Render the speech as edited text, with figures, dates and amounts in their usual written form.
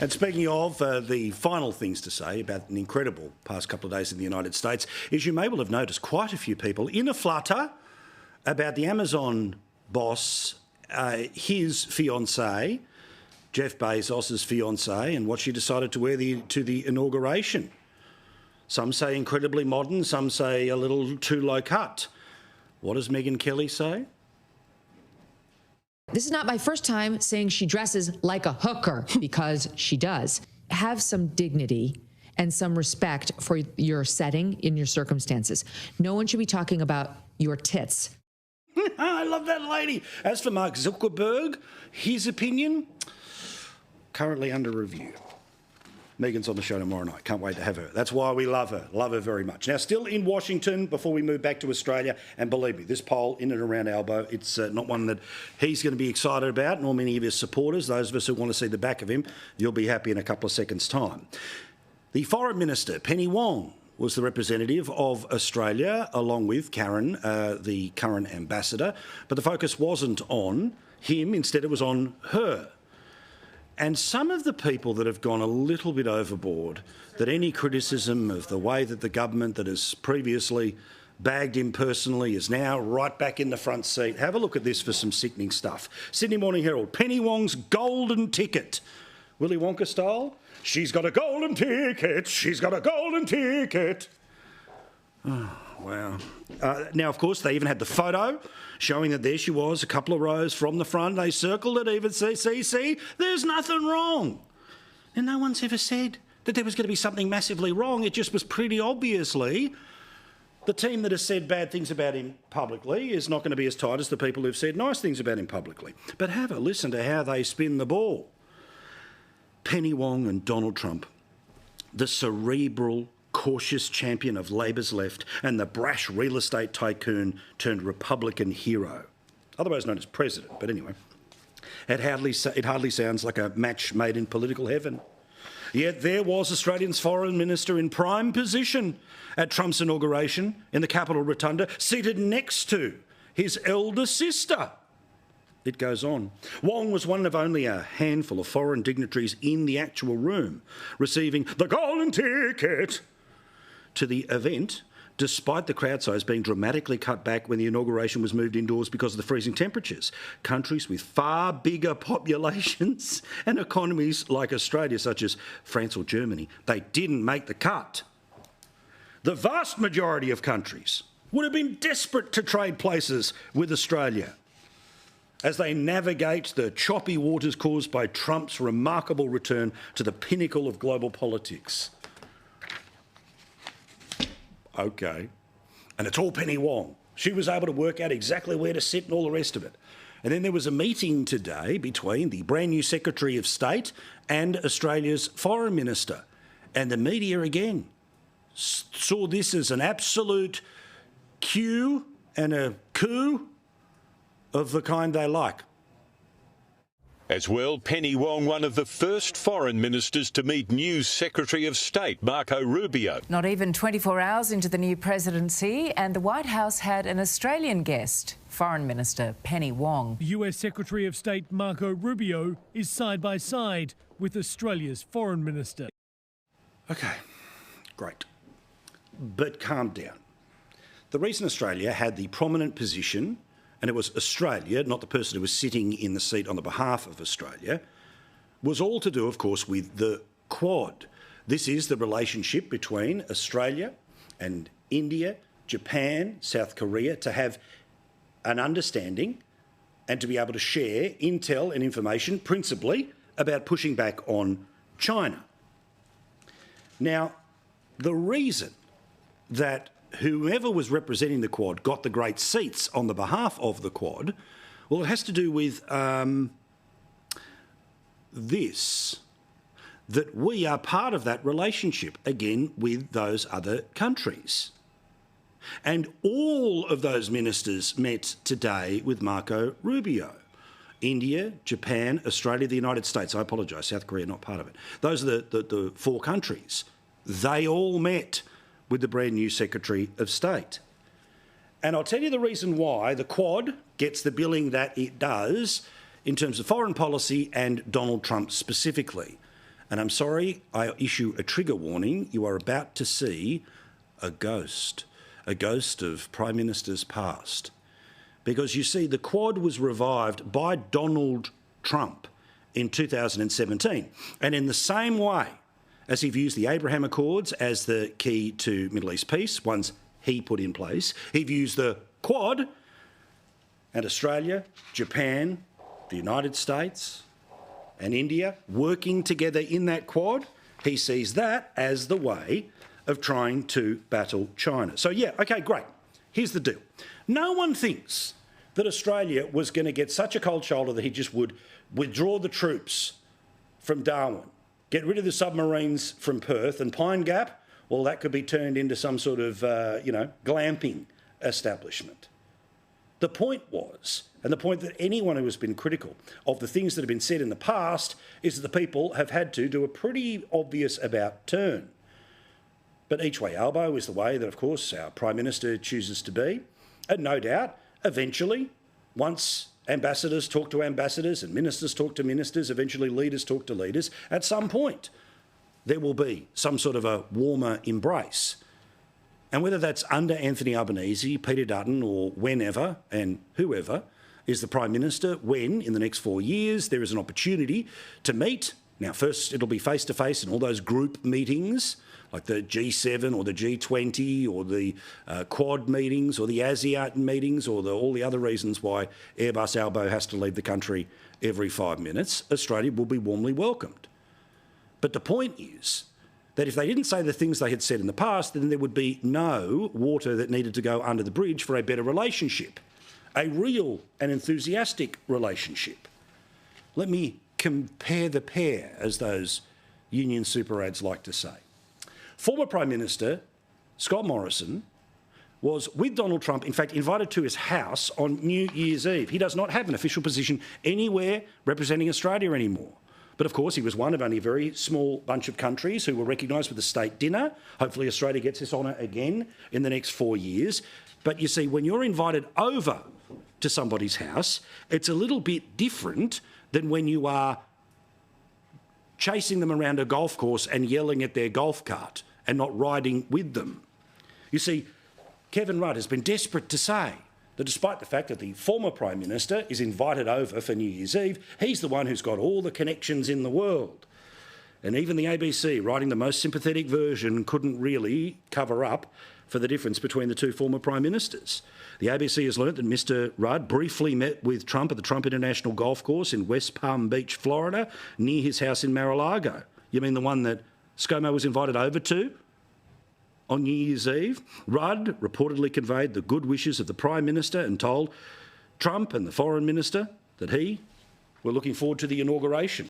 And speaking of the final things to say about an incredible past couple of days in the United States is you may well have noticed quite a few people in a flutter about the Amazon boss, his fiancée, Jeff Bezos' fiancée, and what she decided to wear to the inauguration. Some say incredibly modern, some say a little too low cut. What does Megyn Kelly say? This is not my first time saying she dresses like a hooker, because she does. Have some dignity and some respect for your setting in your circumstances. No one should be talking about your tits. I love that lady. As for Mark Zuckerberg, his opinion, currently under review. Megan's on the show tomorrow night. Can't wait to have her. That's why we love her. Love her very much. Now, still in Washington, before we move back to Australia, and believe me, this poll in and around Albo, it's not one that he's going to be excited about, nor many of his supporters. Those of us who want to see the back of him, you'll be happy in a couple of seconds' time. The Foreign Minister, Penny Wong, was the representative of Australia, along with Karen, the current ambassador. But the focus wasn't on him. Instead, it was on her. And some of the people that have gone a little bit overboard, that any criticism of the way that the government that has previously bagged him personally is now right back in the front seat. Have a look at this for some sickening stuff. Sydney Morning Herald, Penny Wong's golden ticket. Willy Wonka style. She's got a golden ticket. She's got a golden ticket. Oh, wow. Now, of course, they even had the photo showing that there she was, a couple of rows from the front. They circled it even. See, there's nothing wrong. And no one's ever said that there was going to be something massively wrong. It just was pretty obviously the team that has said bad things about him publicly is not going to be as tight as the people who've said nice things about him publicly. But have a listen to how they spin the ball. Penny Wong and Donald Trump, the cerebral, cautious champion of Labor's left and the brash real estate tycoon turned Republican hero, otherwise known as president. But anyway, it hardly sounds like a match made in political heaven. Yet there was Australia's foreign minister in prime position at Trump's inauguration in the Capitol Rotunda, seated next to his elder sister. It goes on. Wong was one of only a handful of foreign dignitaries in the actual room, receiving the golden ticket to the event, despite the crowd size being dramatically cut back when the inauguration was moved indoors because of the freezing temperatures. Countries with far bigger populations and economies like Australia, such as France or Germany, they didn't make the cut. The vast majority of countries would have been desperate to trade places with Australia as they navigate the choppy waters caused by Trump's remarkable return to the pinnacle of global politics. OK. And it's all Penny Wong. She was able to work out exactly where to sit and all the rest of it. And then there was a meeting today between the brand new Secretary of State and Australia's Foreign Minister. And the media again saw this as an absolute cue and a coup of the kind they like. As well, Penny Wong, one of the first foreign ministers to meet new Secretary of State Marco Rubio. Not even 24 hours into the new presidency, and the White House had an Australian guest, Foreign Minister Penny Wong. US Secretary of State Marco Rubio is side by side with Australia's Foreign Minister. OK, great. But calm down. The reason Australia had the prominent position, and it was Australia, not the person who was sitting in the seat on the behalf of Australia, was all to do, of course, with the Quad. This is the relationship between Australia and India, Japan, South Korea, to have an understanding and to be able to share intel and information, principally about pushing back on China. Now, the reason that whoever was representing the Quad got the great seats on the behalf of the Quad, well, it has to do with this, that we are part of that relationship, again, with those other countries. And all of those ministers met today with Marco Rubio. India, Japan, Australia, the United States. I apologise, South Korea, not part of it. Those are the four countries. They all met with the brand new Secretary of State. And I'll tell you the reason why the Quad gets the billing that it does in terms of foreign policy and Donald Trump specifically. And I'm sorry, I issue a trigger warning. You are about to see a ghost of Prime Ministers past. Because you see, the Quad was revived by Donald Trump in 2017. And in the same way as he views the Abraham Accords as the key to Middle East peace, ones he put in place, he views the Quad and Australia, Japan, the United States and India working together in that Quad. He sees that as the way of trying to battle China. So, yeah, OK, great. Here's the deal. No one thinks that Australia was going to get such a cold shoulder that he just would withdraw the troops from Darwin, get rid of the submarines from Perth, and Pine Gap, well, that could be turned into some sort of, glamping establishment. The point was, and the point that anyone who has been critical of the things that have been said in the past, is that the people have had to do a pretty obvious about turn. But each way elbow is the way that, of course, our Prime Minister chooses to be. And no doubt, eventually, once ambassadors talk to ambassadors and ministers talk to ministers, eventually leaders talk to leaders, at some point there will be some sort of a warmer embrace. And whether that's under Anthony Albanese, Peter Dutton, or whenever and whoever is the Prime Minister, when in the next 4 years there is an opportunity to meet. Now, first it'll be face-to-face in all those group meetings, like the G7 or the G20 or the Quad meetings or the ASEAN meetings or all the other reasons why Airbus Albo has to leave the country every 5 minutes. Australia will be warmly welcomed. But the point is that if they didn't say the things they had said in the past, then there would be no water that needed to go under the bridge for a better relationship, a real and enthusiastic relationship. Let me compare the pair, as those union super ads like to say. Former Prime Minister Scott Morrison was with Donald Trump, in fact, invited to his house on New Year's Eve. He does not have an official position anywhere representing Australia anymore. But of course, he was one of only a very small bunch of countries who were recognised with a state dinner. Hopefully Australia gets this honour again in the next 4 years. But you see, when you're invited over to somebody's house, it's a little bit different than when you are chasing them around a golf course and yelling at their golf cart and not riding with them. You see, Kevin Rudd has been desperate to say that despite the fact that the former Prime Minister is invited over for New Year's Eve, he's the one who's got all the connections in the world. And even the ABC, writing the most sympathetic version, couldn't really cover up for the difference between the two former Prime Ministers. The ABC has learnt that Mr Rudd briefly met with Trump at the Trump International Golf Course in West Palm Beach, Florida, near his house in Mar-a-Lago. You mean the one that ScoMo was invited over to on New Year's Eve? Rudd reportedly conveyed the good wishes of the Prime Minister and told Trump and the Foreign Minister that he were looking forward to the inauguration.